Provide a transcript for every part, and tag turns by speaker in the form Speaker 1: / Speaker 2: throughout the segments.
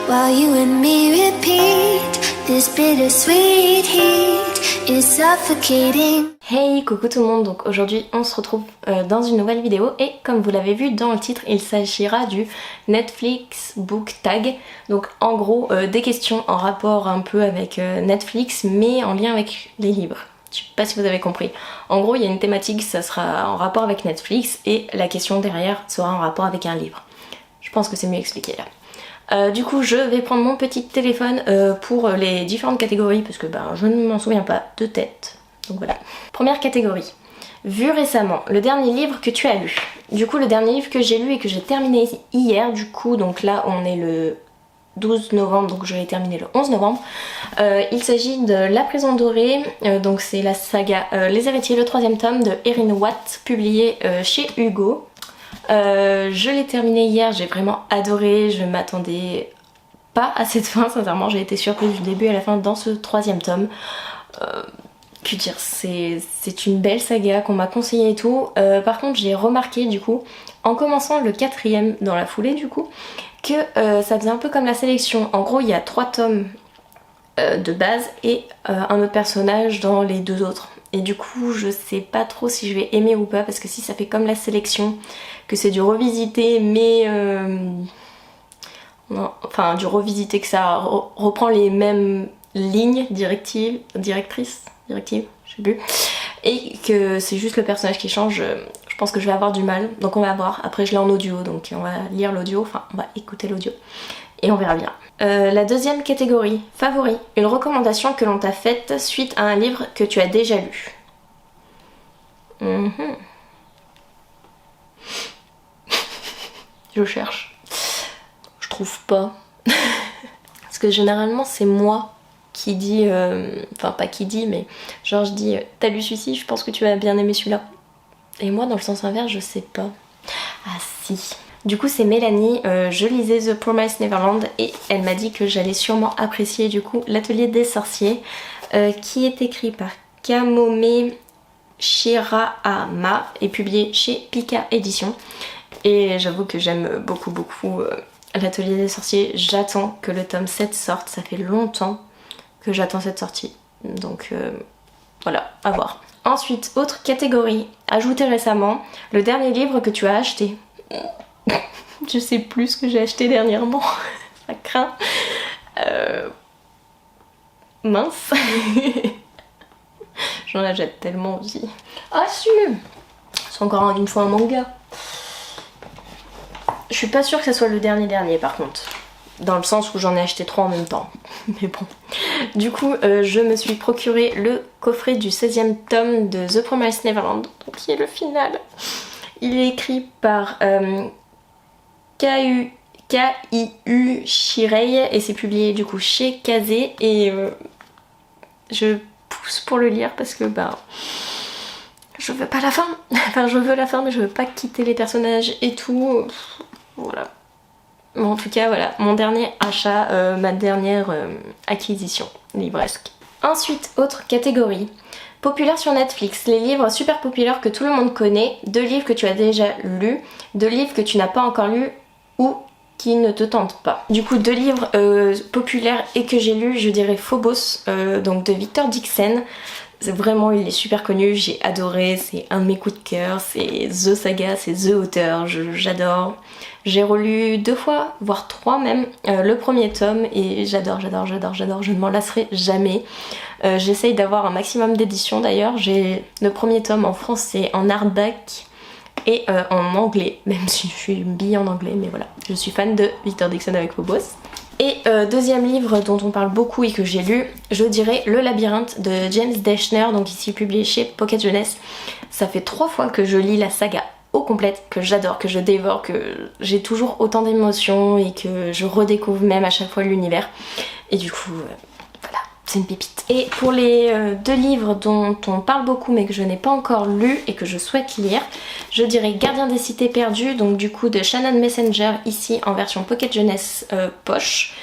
Speaker 1: while you and me repeat. This bittersweet heat is suffocating.
Speaker 2: Hey, coucou tout le monde, donc aujourd'hui on se retrouve dans une nouvelle vidéo et comme vous l'avez vu dans le titre, il s'agira du Netflix Book Tag. Donc en gros des questions en rapport un peu avec Netflix mais en lien avec les livres. Je sais pas si vous avez compris. En gros il y a une thématique, ça sera en rapport avec Netflix et la question derrière sera en rapport avec un livre. Je pense que c'est mieux expliqué là. Du coup je vais prendre mon petit téléphone pour les différentes catégories parce que je ne m'en souviens pas de tête. Donc voilà. Première catégorie. Vu récemment, le dernier livre que tu as lu. Du coup le dernier livre que j'ai lu et que j'ai terminé hier, du coup donc là on est le 12 novembre, donc je l'ai terminé le 11 novembre. Il s'agit de La Prison Dorée, donc c'est la saga Les Héritiers, le 3e tome de Erin Watt, publié chez Hugo. Je l'ai terminé hier, j'ai vraiment adoré, je m'attendais pas à cette fin, sincèrement j'ai été surprise du début à la fin dans ce 3e tome. Que dire, c'est une belle saga qu'on m'a conseillé et tout. Par contre j'ai remarqué du coup, en commençant le 4e dans la foulée du coup, que ça faisait un peu comme la sélection. En gros il y a 3 tomes de base et un autre personnage dans les 2 autres. Et du coup je sais pas trop si je vais aimer ou pas, parce que si ça fait comme la sélection, que c'est du revisité mais non, enfin du revisité, que ça reprend les mêmes lignes directrices, je sais plus, et que c'est juste le personnage qui change, je pense que je vais avoir du mal, donc on va voir. Après je l'ai en audio, donc on va lire l'audio, enfin on va écouter l'audio et on verra bien. La deuxième catégorie, favori, une recommandation que l'on t'a faite suite à un livre que tu as déjà lu. Je cherche, je trouve pas, parce que généralement c'est moi qui dit, enfin pas qui dit, mais genre je dis t'as lu celui-ci, je pense que tu vas bien aimer celui-là. Et moi dans le sens inverse je sais pas. Ah si. Du coup c'est Mélanie, je lisais The Promised Neverland et elle m'a dit que j'allais sûrement apprécier du coup L'Atelier des Sorciers, qui est écrit par Kamome Shirahama et publié chez Pika Édition. Et j'avoue que j'aime beaucoup L'Atelier des Sorciers. J'attends que le tome 7 sorte, ça fait longtemps que j'attends cette sortie, donc voilà, à voir. Ensuite, autre catégorie, ajoutée récemment, le dernier livre que tu as acheté. Je sais plus ce que j'ai acheté dernièrement, ça craint. Mince. J'en achète tellement aussi. Ah si, c'est encore une fois un manga. Je suis pas sûre que ça soit le dernier par contre. Dans le sens où j'en ai acheté 3 en même temps. Mais bon. Du coup, je me suis procuré le coffret du 16e tome de The Promised Neverland, qui est le final. Il est écrit par K.I.U. Shirei et c'est publié du coup chez Kazé. Et je pousse pour le lire parce que je veux pas la fin. Enfin, je veux la fin, mais je veux pas quitter les personnages et tout. Voilà. Bon, en tout cas voilà, mon dernier achat, ma dernière acquisition livresque. Ensuite, autre catégorie, populaire sur Netflix, les livres super populaires que tout le monde connaît, 2 livres que tu as déjà lus, 2 livres que tu n'as pas encore lus ou qui ne te tentent pas. Du coup 2 livres populaires et que j'ai lus, je dirais Phobos, donc de Victor Dixon. Vraiment il est super connu, j'ai adoré, c'est un de mes coups de cœur, c'est The Saga, c'est The auteur, j'adore. J'ai relu 2 fois, voire 3 même, le 1er tome et j'adore, je ne m'en lasserai jamais. J'essaye d'avoir un maximum d'éditions d'ailleurs, j'ai le 1er tome en français, en hardback et en anglais, même si je suis une bille en anglais, mais voilà, je suis fan de Victor Dixon avec Phobos. Et 2e livre dont on parle beaucoup et que j'ai lu, je dirais Le Labyrinthe de James Dashner, donc ici publié chez Pocket Jeunesse. Ça fait 3 fois que je lis la saga au complète, que j'adore, que je dévore, que j'ai toujours autant d'émotions et que je redécouvre même à chaque fois l'univers. Et du coup, voilà, c'est une pépite. Et pour les 2 livres dont on parle beaucoup mais que je n'ai pas encore lu et que je souhaite lire, je dirais Gardien des Cités Perdues, donc du coup de Shannon Messenger, ici en version Pocket Jeunesse poche.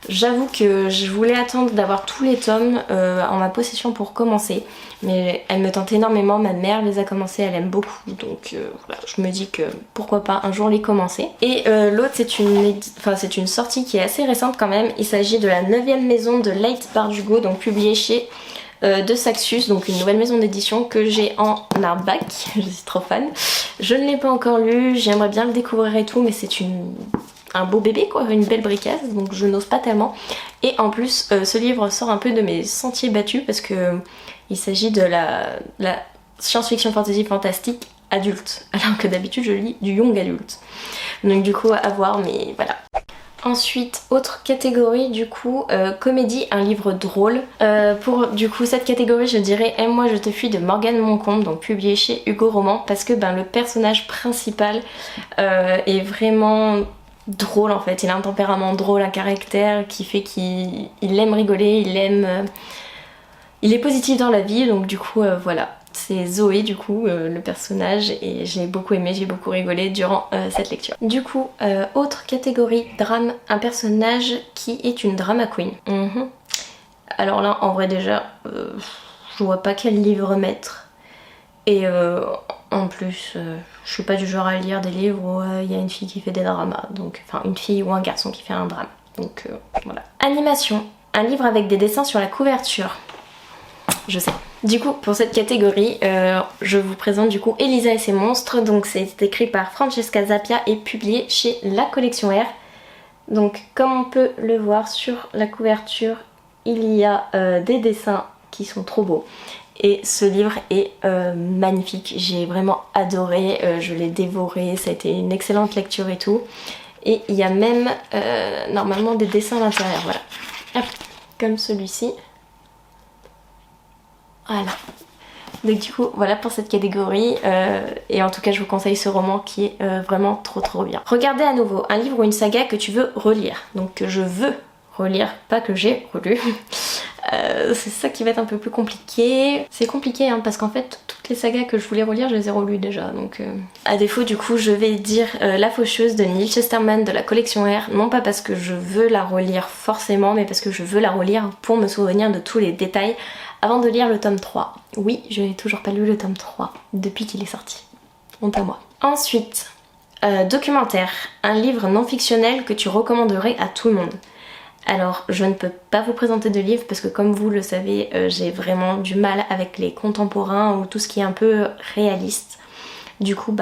Speaker 2: J'avoue que je voulais attendre d'avoir tous les tomes en ma possession pour commencer, mais elle me tente énormément, ma mère les a commencés, elle aime beaucoup, donc voilà, je me dis que pourquoi pas un jour les commencer. Et l'autre c'est une sortie qui est assez récente quand même, il s'agit de la 9ème maison de Light Bardugo, donc publiée chez de Saxus, donc une nouvelle maison d'édition que j'ai en hardback, je suis trop fan. Je ne l'ai pas encore lu, j'aimerais bien le découvrir et tout, mais c'est un beau bébé quoi, une belle bricasse, donc je n'ose pas tellement. Et en plus ce livre sort un peu de mes sentiers battus parce que il s'agit de la science-fiction fantasy fantastique adulte, alors que d'habitude je lis du young adulte. Donc du coup à voir, mais voilà. Ensuite, autre catégorie du coup, comédie, un livre drôle. Pour du coup cette catégorie je dirais Aime-moi je te fuis de Morgane Moncombe, donc publié chez Hugo Roman, parce que le personnage principal est vraiment drôle en fait, il a un tempérament drôle, un caractère qui fait qu'il aime rigoler, il est positif dans la vie, donc du coup voilà. C'est Zoé du coup le personnage et j'ai beaucoup aimé, j'ai beaucoup rigolé durant cette lecture. Du coup, autre catégorie, drame, un personnage qui est une drama queen. Alors là en vrai déjà, je vois pas quel livre mettre. Et en plus, je suis pas du genre à lire des livres où il y a une fille qui fait des dramas, donc enfin une fille ou un garçon qui fait un drame. Donc voilà. Animation, un livre avec des dessins sur la couverture. Je sais. Du coup, pour cette catégorie, je vous présente du coup Elisa et ses monstres. Donc c'est écrit par Francesca Zappia et publié chez La Collection R. Donc comme on peut le voir sur la couverture, il y a des dessins qui sont trop beaux. Et ce livre est magnifique, j'ai vraiment adoré, je l'ai dévoré, ça a été une excellente lecture et tout. Et il y a même normalement des dessins à l'intérieur, voilà. Hop, comme celui-ci. Voilà. Donc du coup, voilà pour cette catégorie. Et en tout cas, je vous conseille ce roman qui est vraiment trop bien. Regardez à nouveau, un livre ou une saga que tu veux relire. Donc que je veux relire, pas que j'ai relu. C'est ça qui va être un peu plus compliqué. C'est compliqué hein, parce qu'en fait toutes les sagas que je voulais relire je les ai relues déjà, donc à défaut du coup je vais dire La Faucheuse de Neil Chesterman de la collection R, non pas parce que je veux la relire forcément mais parce que je veux la relire pour me souvenir de tous les détails avant de lire le tome 3. Oui, je n'ai toujours pas lu le tome 3 depuis qu'il est sorti, honte à moi. Ensuite, documentaire, un livre non fictionnel que tu recommanderais à tout le monde. Alors je ne peux pas vous présenter de livre parce que comme vous le savez j'ai vraiment du mal avec les contemporains ou tout ce qui est un peu réaliste. Du coup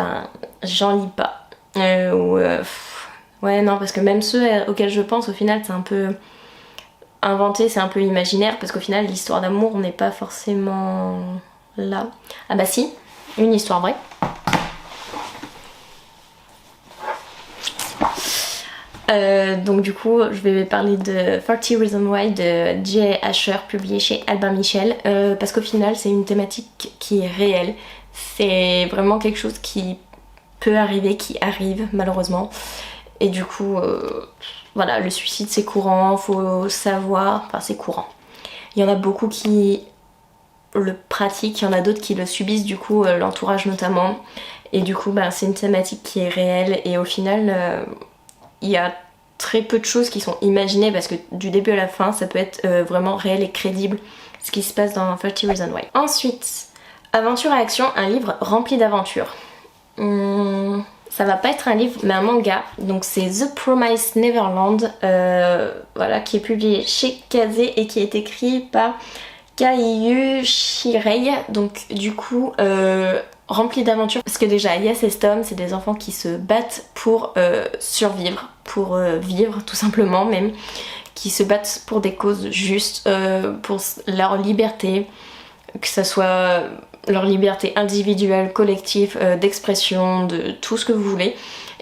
Speaker 2: j'en lis pas. Ouais non, parce que même ceux auxquels je pense au final c'est un peu inventé, c'est un peu imaginaire parce qu'au final l'histoire d'amour n'est pas forcément là. Ah bah si, une histoire vraie. Donc du coup je vais parler de 30 Reasons Why de J. Asher publié chez Albin Michel parce qu'au final c'est une thématique qui est réelle, c'est vraiment quelque chose qui peut arriver, qui arrive malheureusement et du coup voilà, le suicide c'est courant, faut savoir, enfin c'est courant. Il y en a beaucoup qui le pratiquent, il y en a d'autres qui le subissent du coup, l'entourage notamment et du coup c'est une thématique qui est réelle et au final il y a très peu de choses qui sont imaginées parce que du début à la fin ça peut être vraiment réel et crédible ce qui se passe dans 30 Reasons Why. Ensuite, aventure et action, un livre rempli d'aventures. Ça va pas être un livre mais un manga, donc c'est The Promised Neverland, voilà, qui est publié chez Kazé et qui est écrit par Kaiyu Shirei, donc du coup rempli d'aventures parce que déjà il y a ces tomes, c'est des enfants qui se battent pour survivre, pour vivre tout simplement même, qui se battent pour des causes justes, pour leur liberté, que ça soit leur liberté individuelle, collective, d'expression, de tout ce que vous voulez.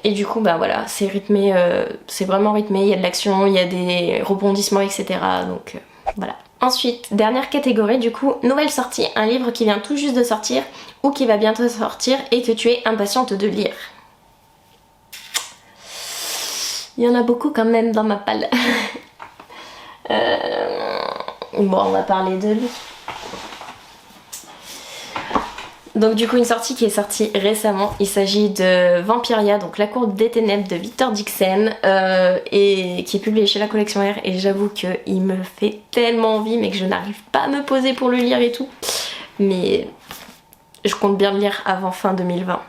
Speaker 2: Et du coup voilà, c'est rythmé, c'est vraiment rythmé, il y a de l'action, il y a des rebondissements etc. Donc voilà. Ensuite, dernière catégorie du coup, nouvelle sortie, un livre qui vient tout juste de sortir ou qui va bientôt sortir et que tu es impatiente de lire. Il y en a beaucoup quand même dans ma palle. Bon, on va parler de lui. Donc du coup une sortie qui est sortie récemment, il s'agit de Vampiria, donc La Cour des Ténèbres de Victor Dixon et qui est publié chez la collection R, et j'avoue qu'il me fait tellement envie mais que je n'arrive pas à me poser pour le lire et tout. Mais je compte bien le lire avant fin 2020.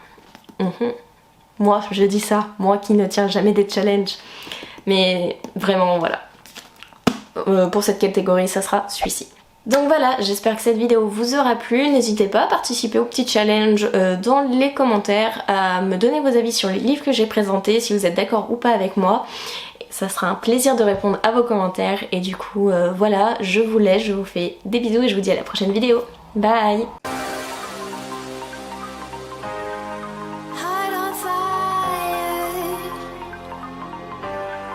Speaker 2: Moi je dis ça, moi qui ne tiens jamais des challenges. Mais vraiment voilà. Pour cette catégorie ça sera celui-ci. Donc voilà, j'espère que cette vidéo vous aura plu. N'hésitez pas à participer au petit challenge dans les commentaires, à me donner vos avis sur les livres que j'ai présentés, si vous êtes d'accord ou pas avec moi. Ça sera un plaisir de répondre à vos commentaires. Et du coup, voilà, je vous laisse, je vous fais des bisous et je vous dis à la prochaine vidéo. Bye!